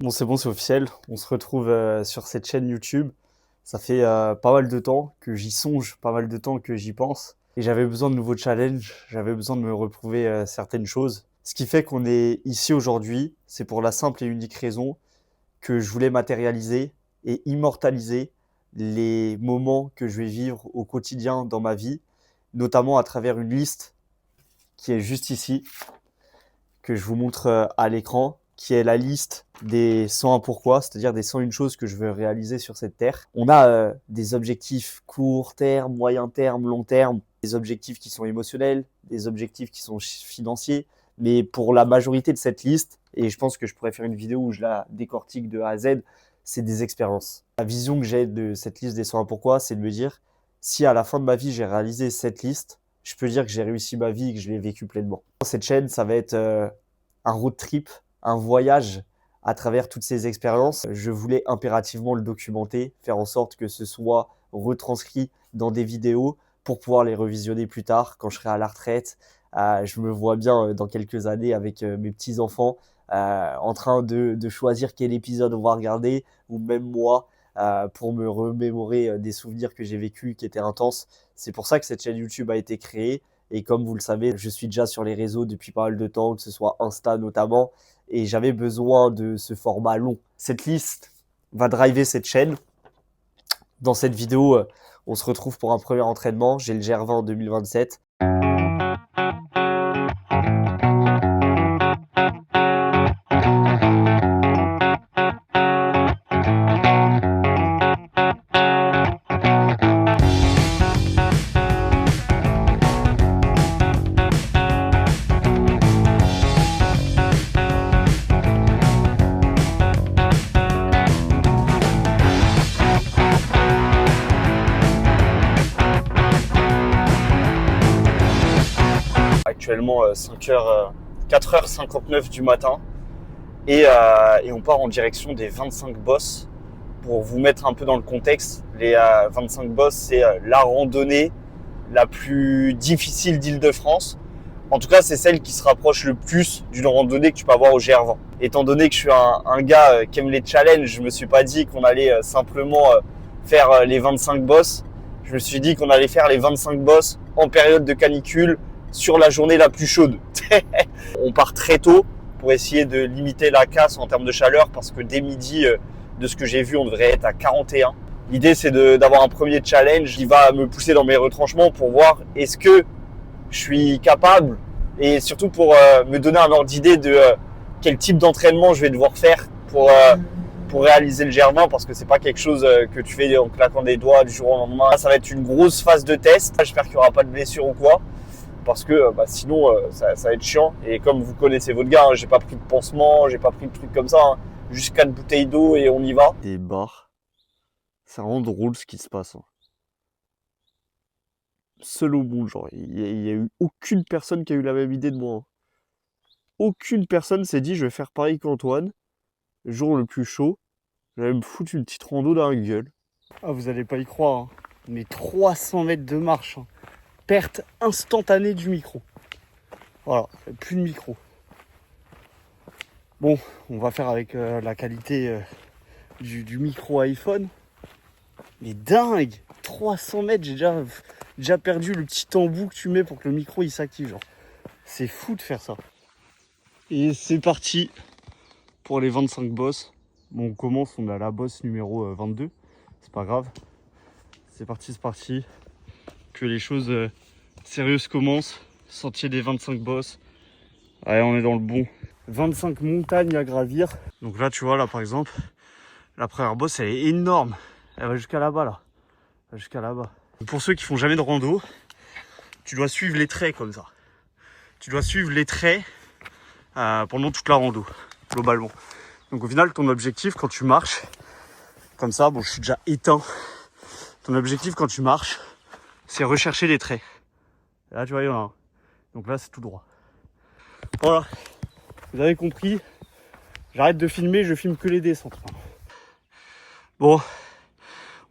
Bon, c'est bon, c'est officiel. On se retrouve sur cette chaîne YouTube. Ça fait pas mal de temps que j'y songe, pas mal de temps que j'y pense. Et j'avais besoin de nouveaux challenges, j'avais besoin de me reprouver certaines choses. Ce qui fait qu'on est ici aujourd'hui, c'est pour la simple et unique raison que je voulais matérialiser et immortaliser les moments que je vais vivre au quotidien dans ma vie, notamment à travers une liste qui est juste ici, que je vous montre à l'écran, qui est la liste des 101 pourquoi, c'est-à-dire des 101 choses que je veux réaliser sur cette terre. On a des objectifs court terme, moyen terme, long terme, des objectifs qui sont émotionnels, des objectifs qui sont financiers, mais pour la majorité de cette liste, et je pense que je pourrais faire une vidéo où je la décortique de A à Z, c'est des expériences. La vision que j'ai de cette liste des 101 pourquoi, c'est de me dire, si à la fin de ma vie j'ai réalisé cette liste, je peux dire que j'ai réussi ma vie et que je l'ai vécu pleinement. Cette chaîne, ça va être un road trip, un voyage à travers toutes ces expériences. Je voulais impérativement le documenter, faire en sorte que ce soit retranscrit dans des vidéos pour pouvoir les revisionner plus tard quand je serai à la retraite. Je me vois bien dans quelques années avec mes petits-enfants en train de choisir quel épisode on va regarder, ou même moi, pour me remémorer des souvenirs que j'ai vécus qui étaient intenses. C'est pour ça que cette chaîne YouTube a été créée. Et comme vous le savez, je suis déjà sur les réseaux depuis pas mal de temps, que ce soit Insta notamment, et j'avais besoin de ce format long. Cette liste va driver cette chaîne. Dans cette vidéo, on se retrouve pour un premier entraînement. J'ai le GR20 en 2027. Actuellement 4h59 du matin et on part en direction des 25 bosses. Pour vous mettre un peu dans le contexte, les 25 bosses, c'est la randonnée la plus difficile d'Île-de-France. En tout cas, c'est celle qui se rapproche le plus d'une randonnée que tu peux avoir au GR20. Étant donné que je suis un gars qui aime les challenges, je me suis pas dit qu'on allait simplement faire les 25 bosses. Je me suis dit qu'on allait faire les 25 bosses en période de canicule sur la journée la plus chaude. On part très tôt pour essayer de limiter la casse en termes de chaleur parce que dès midi, de ce que j'ai vu, on devrait être à 41. L'idée, c'est d'avoir un premier challenge qui va me pousser dans mes retranchements pour voir est-ce que je suis capable, et surtout pour me donner un ordre d'idée de quel type d'entraînement je vais devoir faire pour réaliser le GR20, parce que c'est pas quelque chose que tu fais en claquant des doigts du jour au lendemain. Ça va être une grosse phase de test. J'espère qu'il n'y aura pas de blessure ou quoi, parce que sinon ça va être chiant. Et comme vous connaissez votre gars, hein, j'ai pas pris de pansement, j'ai pas pris de trucs comme ça, hein. Juste 4 bouteilles d'eau et on y va. Des bars, c'est vraiment drôle ce qui se passe, hein. Seul au monde, genre, il y a eu aucune personne qui a eu la même idée de moi, hein. Aucune personne s'est dit je vais faire pareil qu'Antoine, le jour le plus chaud, je vais me foutre une petite rando dans la gueule. Ah, vous allez pas y croire, hein. Mais 300 mètres de marche, hein. Perte instantanée du micro. Voilà, plus de micro. Bon, on va faire avec la qualité du micro iPhone. Mais dingue, 300 mètres, j'ai déjà perdu le petit embout que tu mets pour que le micro il s'active, genre. C'est fou de faire ça. Et c'est parti pour les 25 bosses. Bon, on commence, on est à la bosse numéro 22. C'est pas grave. C'est parti. Que les choses sérieuses commencent. Sentier des 25 bosses. Allez, on est dans le bon. 25 montagnes à gravir. Donc là, tu vois, là par exemple, la première bosse, elle est énorme. Elle va jusqu'à là-bas, là. Elle va jusqu'à là-bas. Pour ceux qui font jamais de rando, tu dois suivre les traits comme ça. Tu dois suivre les traits pendant toute la rando, globalement. Donc au final, ton objectif quand tu marches, comme ça, bon, je suis déjà éteint. Ton objectif quand tu marches, c'est rechercher les traits. Et là, tu vois, il y en a un. Donc là, c'est tout droit. Voilà. Vous avez compris. J'arrête de filmer, je filme que les descentes. Bon,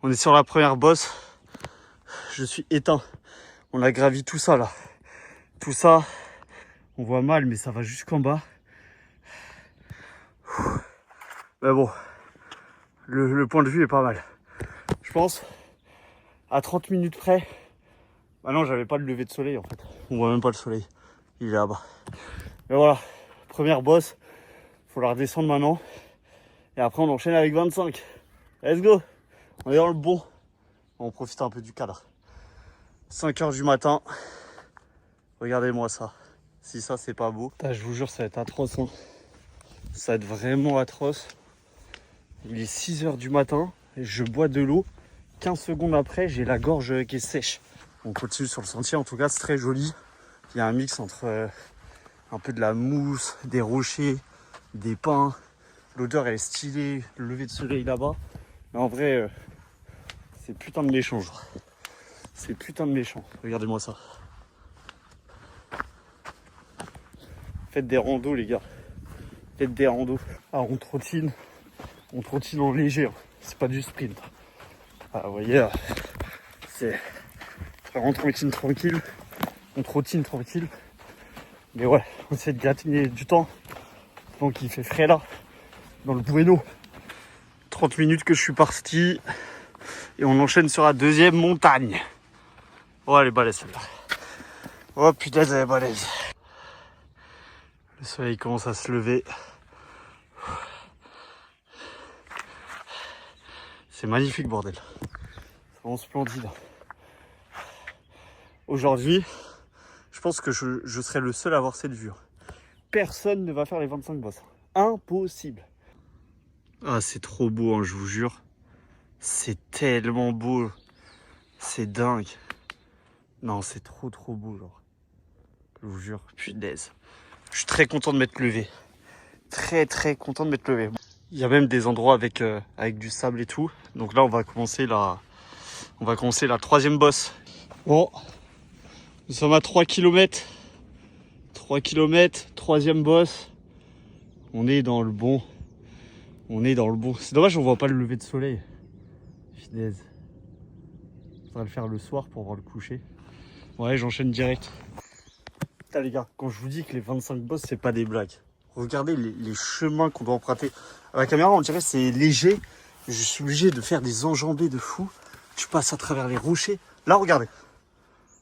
on est sur la première bosse. Je suis éteint. On a gravi tout ça là. Tout ça, on voit mal, mais ça va jusqu'en bas. Mais bon, le point de vue est pas mal. Je pense, à 30 minutes près, bah non, j'avais pas le lever de soleil en fait. On voit même pas le soleil, il est là-bas. Mais voilà, première bosse, faut la redescendre maintenant. Et après on enchaîne avec 25. Let's go, on est dans le bon. On profite un peu du cadre. 5h du matin, regardez-moi ça. Si ça c'est pas beau, je vous jure ça va être atroce. Hein. Ça va être vraiment atroce. Il est 6h du matin, et je bois de l'eau. 15 secondes après, j'ai la gorge qui est sèche. On continue sur le sentier, en tout cas c'est très joli. Il y a un mix entre un peu de la mousse, des rochers, des pins. L'odeur elle est stylée, le lever de soleil là-bas. Mais en vrai, c'est putain de méchant genre. C'est putain de méchant, regardez-moi ça. Faites des randos les gars. Faites des randos. Ah on trottine en léger, hein. C'est pas du sprint. Ah vous voyez là, c'est vraiment tranquille. On trottine tranquille. Mais ouais, on essaie de gagner du temps. Donc il fait frais là, dans le Bueno. 30 minutes que je suis parti. Et on enchaîne sur la deuxième montagne. Oh elle est balèze celle-là. Oh putain elle est balèze. Le soleil commence à se lever. C'est magnifique bordel. C'est vraiment splendide. Aujourd'hui, je pense que je serai le seul à avoir cette vue. Personne ne va faire les 25 bosses. Impossible. Ah c'est trop beau hein, je vous jure. C'est tellement beau. C'est dingue. Non c'est trop beau genre. Je vous jure, punaise. Je suis très content de m'être levé. Très content de m'être levé. Il y a même des endroits avec du sable et tout. Donc là on va commencer la troisième bosse. Bon, nous sommes à 3 km. 3 km, troisième bosse. On est dans le bon. C'est dommage on voit pas le lever de soleil. Punaise. Faudra le faire le soir pour voir le coucher. Ouais j'enchaîne direct. Putain les gars, quand je vous dis que les 25 bosses c'est pas des blagues. Regardez les chemins qu'on doit emprunter. À la caméra, on dirait que c'est léger. Je suis obligé de faire des enjambées de fou. Tu passes à travers les rochers. Là, regardez.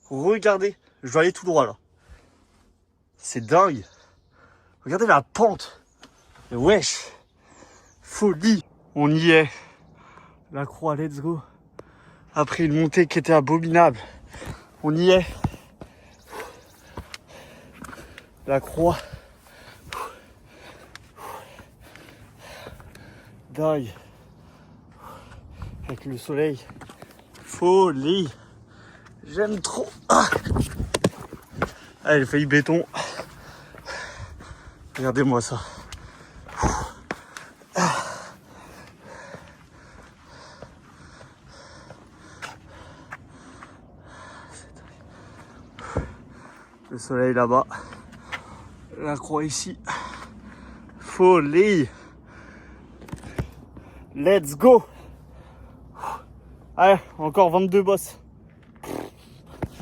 Regardez. Je vais aller tout droit, là. C'est dingue. Regardez la pente. Et wesh. Folie. On y est. La croix, let's go. Après une montée qui était abominable. On y est. La croix. Dingue. Avec le soleil. Folie. J'aime trop. Ah, elle a failli béton. Regardez-moi ça. Le soleil là-bas. La croix ici. Folie. Let's go. Allez, encore 22 bosses.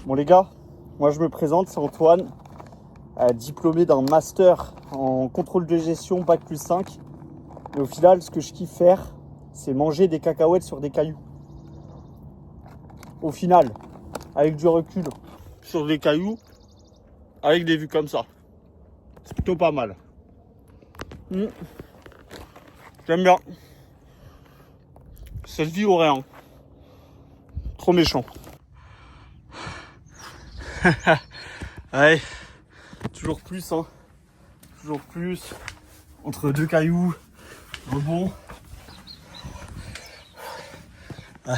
Bon les gars, moi je me présente, c'est Antoine, diplômé d'un master en contrôle de gestion Bac+5. Et au final, ce que je kiffe faire, c'est manger des cacahuètes sur des cailloux. Au final, avec du recul, sur des cailloux, avec des vues comme ça. C'est plutôt pas mal. J'aime bien. Cette vie ou rien. Trop méchant. Ouais, toujours plus, hein. Toujours plus. Entre deux cailloux. Rebond. Ouais.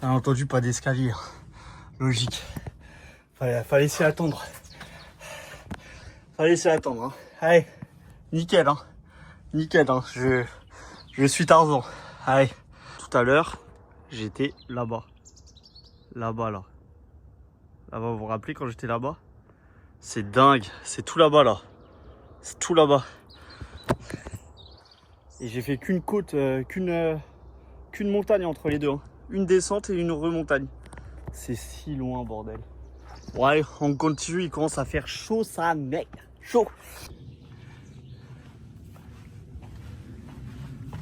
Bien entendu, pas d'escalier. Logique. Fallait s'y attendre. Hein. Allez, nickel, hein. Nickel, hein. Je suis Tarzan. Allez. Tout à l'heure, j'étais là-bas. Là-bas, là. Là-bas, vous vous rappelez quand j'étais là-bas? C'est dingue. C'est tout là-bas, là. C'est tout là-bas. Et j'ai fait qu'une côte, qu'une montagne entre les deux. Hein. Une descente et une remontagne. C'est si loin, bordel. Ouais, on continue. Il commence à faire chaud, ça, mec. Chaud.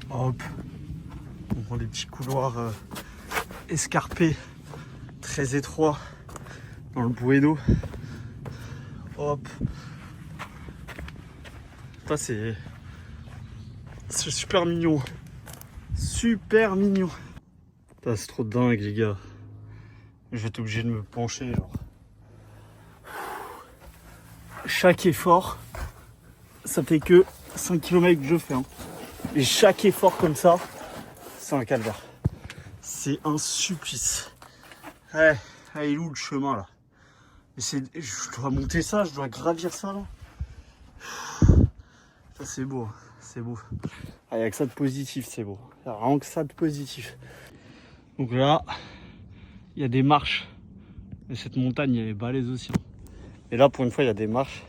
Hop. On prend des petits couloirs escarpés, très étroits, dans le Bueno. Hop. Ça c'est super mignon. Super mignon. C'est trop dingue les gars. Je vais être obligé de me pencher genre. Chaque effort, ça fait que 5 km que je fais. Hein. Et chaque effort comme ça, c'est un calvaire. C'est un supplice. Ouais, il est où le chemin là? Mais je dois monter ça, je dois gravir ça là. Ça c'est beau, c'est beau. Il n'y a que ça de positif, c'est beau. Il n'y a vraiment que ça de positif. Donc là, il y a des marches. Et cette montagne, elle est balèze aussi. Et là, pour une fois, il y a des marches.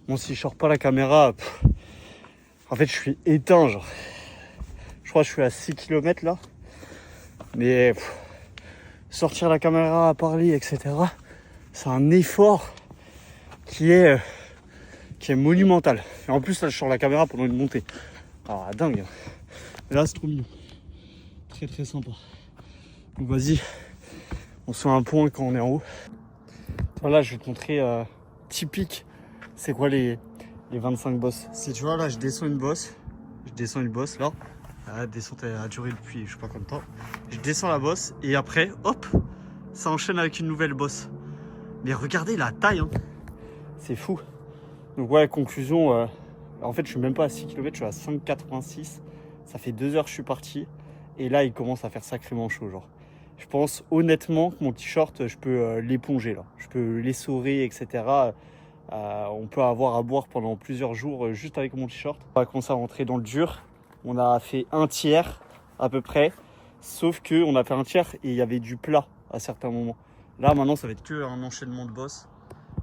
Bon, si je sors pas la caméra, en fait, je suis éteint, genre. Je crois que je suis à 6 km là. Mais sortir la caméra, parler, etc. C'est un effort qui est monumental. Et en plus, là, je sors la caméra pendant une montée. Alors, dingue. Mais là, c'est trop mignon. Très, très sympa. Donc, vas-y. On se fait un point quand on est en haut. Voilà, je vais te montrer typique. C'est quoi les 25 bosses. Si tu vois, là, je descends une bosse. Là. La descente a duré depuis je sais pas combien de temps. Je descends la bosse et après, hop, ça enchaîne avec une nouvelle bosse. Mais regardez la taille, hein. C'est fou. Donc ouais, conclusion, en fait je suis même pas à 6 km, je suis à 5,86. Ça fait 2 heures que je suis parti. Et là il commence à faire sacrément chaud genre. Je pense honnêtement que mon t-shirt, je peux l'éponger là. Je peux l'essorer, etc. On peut avoir à boire pendant plusieurs jours juste avec mon t-shirt. On va commencer à rentrer dans le dur. On a fait un tiers à peu près. Sauf qu'on a fait un tiers et il y avait du plat à certains moments. Là maintenant ça va être que un enchaînement de bosses.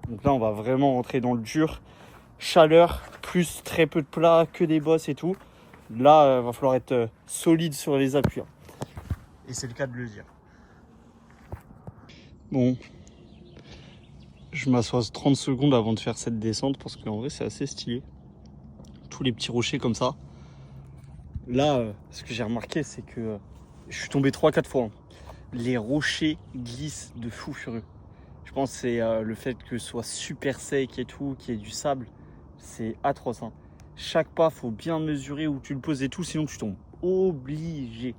Donc là on va vraiment rentrer dans le dur. Chaleur, plus très peu de plat, que des bosses et tout. Là va falloir être solide sur les appuis. Et c'est le cas de le dire. Bon. Je m'assois 30 secondes avant de faire cette descente parce qu'en vrai c'est assez stylé. Tous les petits rochers comme ça. Là, ce que j'ai remarqué c'est que je suis tombé 3-4 fois. Hein. Les rochers glissent de fou furieux. Je pense que c'est le fait que ce soit super sec et tout, qu'il y ait du sable. C'est atroce. Hein. Chaque pas, faut bien mesurer où tu le poses et tout, sinon tu tombes. Obligé.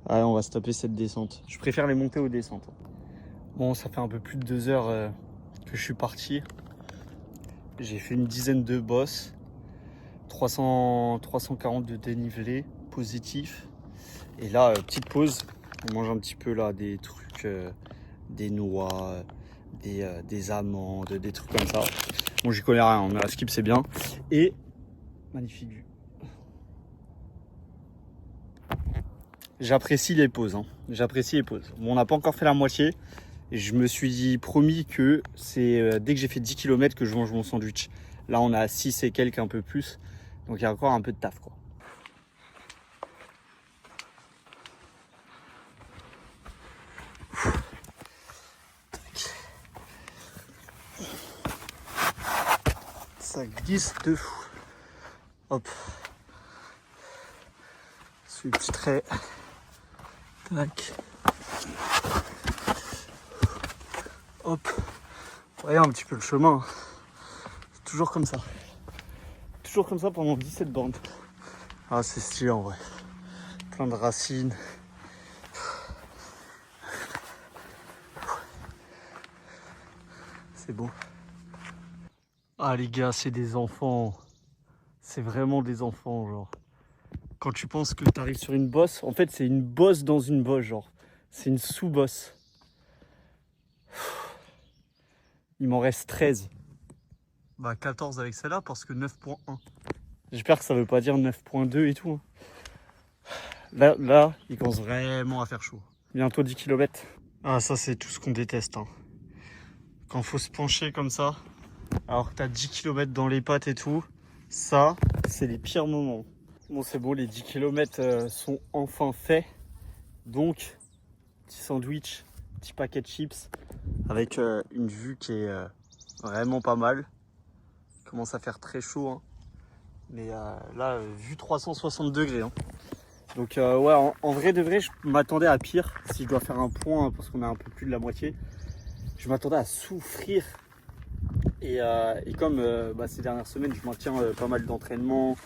Allez, on va se taper cette descente. Je préfère les montées aux descentes. Bon, ça fait un peu plus de 2 heures que je suis parti. J'ai fait une dizaine de bosses. 340 de dénivelé positif. Et là, petite pause. On mange un petit peu là des trucs, des noix, des amandes, des trucs comme ça. Bon, j'y connais rien, mais la skip c'est bien. Et magnifique vue. J'apprécie les pauses. Hein. J'apprécie les pauses. Bon, on n'a pas encore fait la moitié. Je me suis promis que c'est dès que j'ai fait 10 km que je mange mon sandwich. Là, on a 6 et quelques, un peu plus. Donc, il y a encore un peu de taf, quoi. Ça glisse de fou. Hop. Ce petit trait. Tac. Hop. Voyez un petit peu le chemin. C'est toujours comme ça. Toujours comme ça pendant 17 bornes. Ah, c'est stylé en vrai. Plein de racines. C'est beau. Ah les gars, c'est des enfants. C'est vraiment des enfants, genre. Quand tu penses que tu arrives sur une bosse, en fait c'est une bosse dans une bosse, genre. C'est une sous-bosse. Il m'en reste 13. Bah 14 avec celle-là parce que 9.1. J'espère que ça veut pas dire 9.2 et tout. Hein. Là, il commence vraiment à faire chaud. Bientôt 10 km. Ah ça c'est tout ce qu'on déteste. Hein. Quand faut se pencher comme ça, alors que t'as 10 km dans les pattes et tout, ça c'est les pires moments. Bon c'est beau, les 10 km sont enfin faits. Donc, petit sandwich, petit paquet de chips avec une vue qui est vraiment pas mal. Il commence à faire très chaud. Hein. Mais là, vu 360 degrés. Hein. Donc ouais, en vrai de vrai, je m'attendais à pire. Si je dois faire un point, parce qu'on a un peu plus de la moitié, je m'attendais à souffrir. Et comme ces dernières semaines, je maintiens pas mal d'entraînement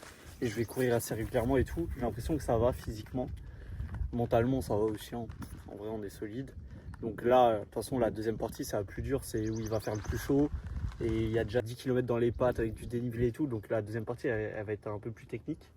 et je vais courir assez régulièrement et tout, j'ai l'impression que ça va physiquement. Mentalement, ça va aussi. Hein. En vrai, on est solide. Donc là, de toute façon, la deuxième partie, c'est la plus dure. C'est où il va faire le plus chaud. Et il y a déjà 10 km dans les pattes avec du dénivelé et tout. Donc la deuxième partie, elle va être un peu plus technique.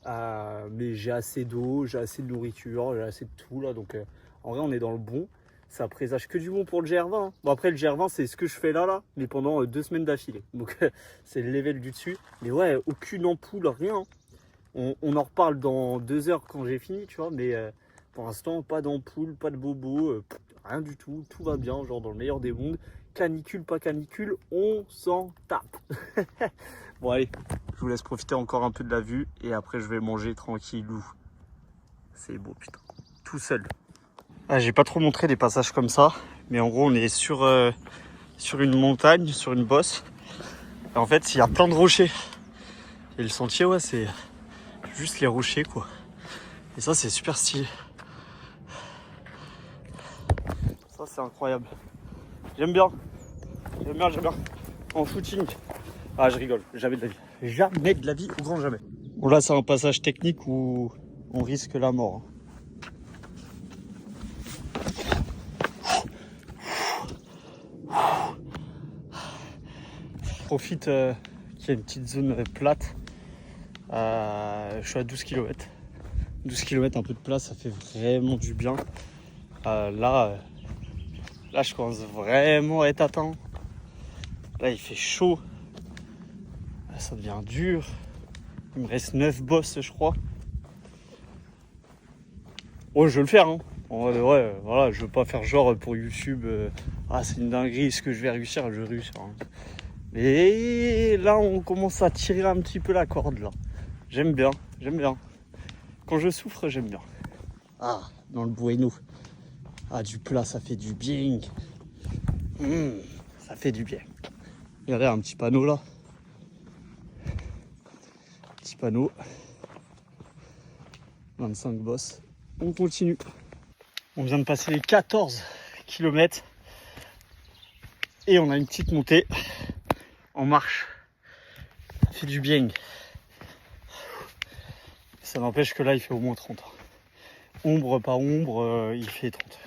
Mais j'ai assez d'eau, j'ai assez de nourriture, j'ai assez de tout là. Donc en vrai, on est dans le bon. Ça présage que du bon pour le GR20. Hein. Bon, après, le GR20, c'est ce que je fais là, mais pendant 2 semaines d'affilée. Donc c'est le level du dessus. Mais ouais, aucune ampoule, rien. On en reparle dans 2 heures quand j'ai fini, tu vois. Mais pour l'instant, pas d'ampoule, pas de bobo, rien du tout. Tout va bien, genre dans le meilleur des mondes. Canicule, pas canicule, on s'en tape. Bon, allez, je vous laisse profiter encore un peu de la vue. Et après, je vais manger tranquillou. C'est beau, putain. Tout seul. Ah, j'ai pas trop montré des passages comme ça. Mais en gros, on est sur une montagne, sur une bosse. Et en fait, il y a plein de rochers. Et le sentier, ouais, c'est juste les rochers, quoi. Et ça, c'est super stylé. Ça, c'est incroyable. J'aime bien. J'aime bien, j'aime bien. En footing. Ah, je rigole. Jamais de la vie. Jamais de la vie, au grand jamais. Bon, là, c'est un passage technique où on risque la mort. Hein. Je profite qu'il y a une petite zone plate. Je suis à 12 km. 12 km, un peu de place, ça fait vraiment du bien. Là, je commence vraiment à être atteint. Là, il fait chaud. Là, ça devient dur. Il me reste 9 bosses, je crois. Oh, je vais le faire. Hein. En vrai, voilà, je veux pas faire genre pour YouTube. C'est une dinguerie, ce que je vais réussir, je vais réussir. Hein. Mais là, on commence à tirer un petit peu la corde, là. J'aime bien, j'aime bien. Quand je souffre, j'aime bien. Ah, dans le bueno. Ah, du plat, ça fait du bien. Ça fait du bien. Regardez, un petit panneau là. Petit panneau. 25 bosses. On continue. On vient de passer les 14 km. Et on a une petite montée en marche. Ça fait du bien. Ça n'empêche que là, il fait au moins 30. Ombre par ombre, il fait 30.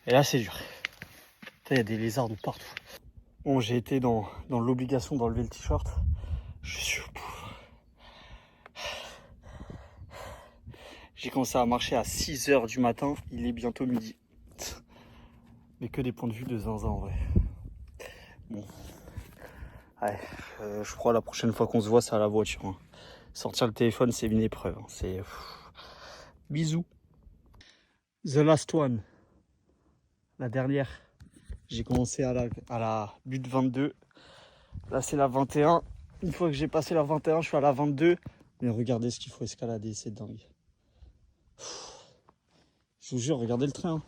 Et là, c'est dur. Il y a des lézards de partout. Bon, j'ai été dans l'obligation d'enlever le t-shirt. Je suis au bout. J'ai commencé à marcher à 6 h du matin. Il est bientôt midi. Mais que des points de vue de zinzin en vrai. Bon. Ouais, je crois la prochaine fois qu'on se voit, c'est à la voiture. Hein. Sortir le téléphone, c'est une épreuve. Hein. C'est... Bisous. The last one. La dernière. J'ai commencé à la butte 22. Là, c'est la 21. Une fois que j'ai passé la 21, je suis à la 22. Mais regardez ce qu'il faut escalader, c'est dingue. Je vous jure, regardez le train.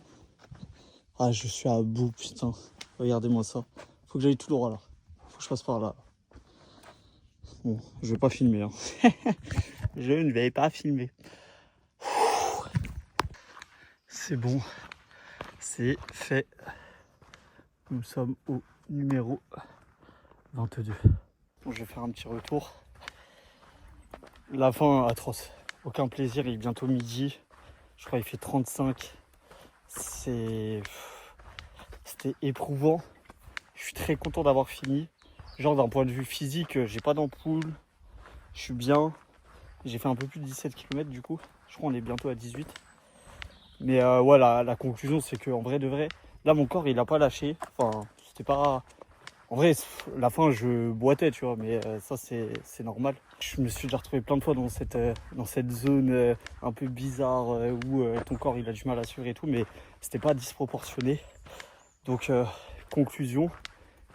Ah, je suis à bout, putain. Regardez-moi ça. Faut que j'aille tout droit là. Faut que je passe par là. Bon, je vais pas filmer. Hein. Je ne vais pas filmer. C'est bon. C'est fait. Nous sommes au numéro 22. Bon, je vais faire un petit retour. La fin atroce. Aucun plaisir, il est bientôt midi. Je crois qu'il fait 35. C'était éprouvant. Je suis très content d'avoir fini. Genre d'un point de vue physique, j'ai pas d'ampoule. Je suis bien. J'ai fait un peu plus de 17 km du coup. Je crois qu'on est bientôt à 18. Mais voilà, la conclusion c'est que en vrai de vrai, là mon corps il a pas lâché. Enfin, c'était pas... En vrai, la fin je boitais, tu vois, mais ça c'est normal. Je me suis déjà retrouvé plein de fois dans cette zone un peu bizarre où ton corps il a du mal à suivre et tout, mais c'était pas disproportionné. Donc conclusion,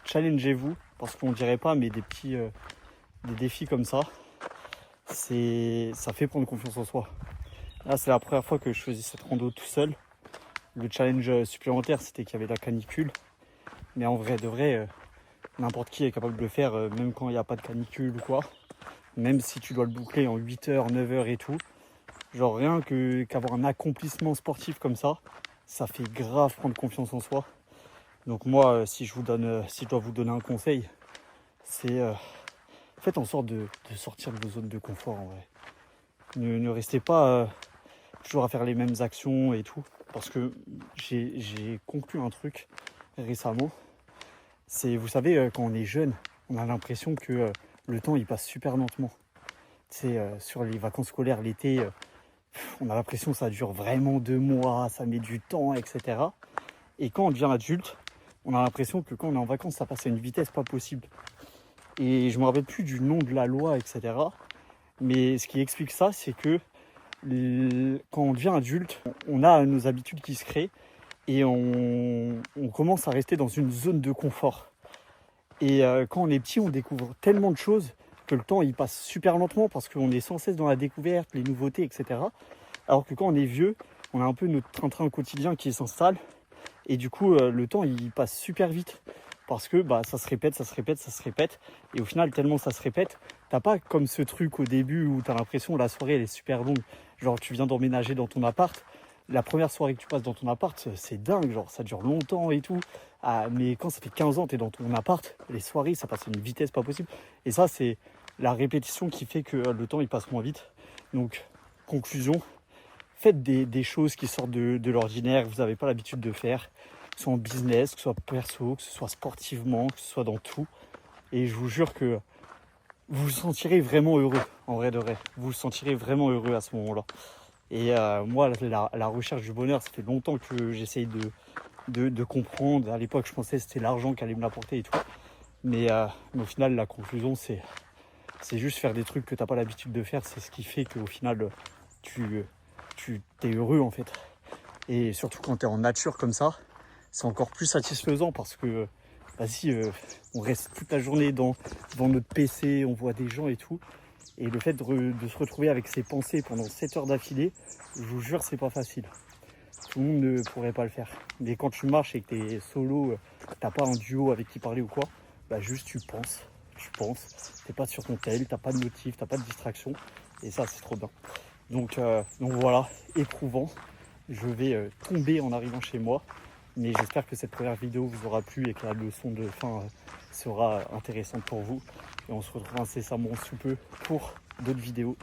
challengez-vous, parce qu'on dirait pas, mais des défis comme ça, ça fait prendre confiance en soi. Là, c'est la première fois que je faisais cette rando tout seul. Le challenge supplémentaire, c'était qu'il y avait la canicule. Mais en vrai de vrai, N'importe qui est capable de le faire, même quand il n'y a pas de canicule ou quoi. Même si tu dois le boucler en 8 heures, 9 heures et tout. Genre rien qu'avoir un accomplissement sportif comme ça fait grave prendre confiance en soi. Donc moi, si je dois vous donner un conseil, c'est faites en sorte de sortir de vos zones de confort en vrai. Ne restez pas toujours à faire les mêmes actions et tout. Parce que j'ai conclu un truc récemment. C'est, vous savez, quand on est jeune, on a l'impression que le temps il passe super lentement. C'est sur les vacances scolaires l'été, on a l'impression que ça dure vraiment 2 mois, ça met du temps, etc. Et quand on devient adulte, on a l'impression que quand on est en vacances, ça passe à une vitesse pas possible. Et je me rappelle plus du nom de la loi, etc. Mais ce qui explique ça, c'est que quand on devient adulte, on a nos habitudes qui se créent et on commence à rester dans une zone de confort. Et quand on est petit, on découvre tellement de choses que le temps il passe super lentement parce qu'on est sans cesse dans la découverte, les nouveautés, etc. Alors que quand on est vieux, on a un peu notre train-train quotidien qui s'installe et du coup le temps il passe super vite parce que ça se répète, ça se répète, ça se répète et au final tellement ça se répète, t'as pas comme ce truc au début où t'as l'impression la soirée elle est super longue, genre tu viens d'emménager dans ton appart, la première soirée que tu passes dans ton appart c'est dingue, genre ça dure longtemps et tout. Mais quand ça fait 15 ans t'es dans ton appart, les soirées ça passe à une vitesse pas possible et ça c'est la répétition qui fait que le temps il passe moins vite. Donc conclusion, faites des choses qui sortent de l'ordinaire, que vous n'avez pas l'habitude de faire, que ce soit en business, que ce soit perso, que ce soit sportivement, que ce soit dans tout. Et je vous jure que vous vous sentirez vraiment heureux, en vrai de vrai. Vous vous sentirez vraiment heureux à ce moment-là. Et moi, la recherche du bonheur, ça fait longtemps que j'essaye de comprendre. À l'époque, je pensais que c'était l'argent qui allait me l'apporter et tout. Mais au final, la conclusion, c'est juste faire des trucs que tu n'as pas l'habitude de faire. C'est ce qui fait qu'au final, tu t'es heureux en fait. Et surtout quand tu es en nature comme ça, c'est encore plus satisfaisant parce que on reste toute la journée devant notre PC, on voit des gens et tout. Et le fait de se retrouver avec ses pensées pendant 7 heures d'affilée, je vous jure, c'est pas facile. Tout le monde ne pourrait pas le faire. Mais quand tu marches et que tu es solo, t'as pas un duo avec qui parler ou quoi, juste tu penses, t'es pas sur ton tel, t'as pas de motif, t'as pas de distraction. Et ça, c'est trop bien. Donc voilà, éprouvant. Je vais tomber en arrivant chez moi. Mais j'espère que cette première vidéo vous aura plu et que la leçon de fin sera intéressante pour vous. Et on se retrouve incessamment sous peu pour d'autres vidéos.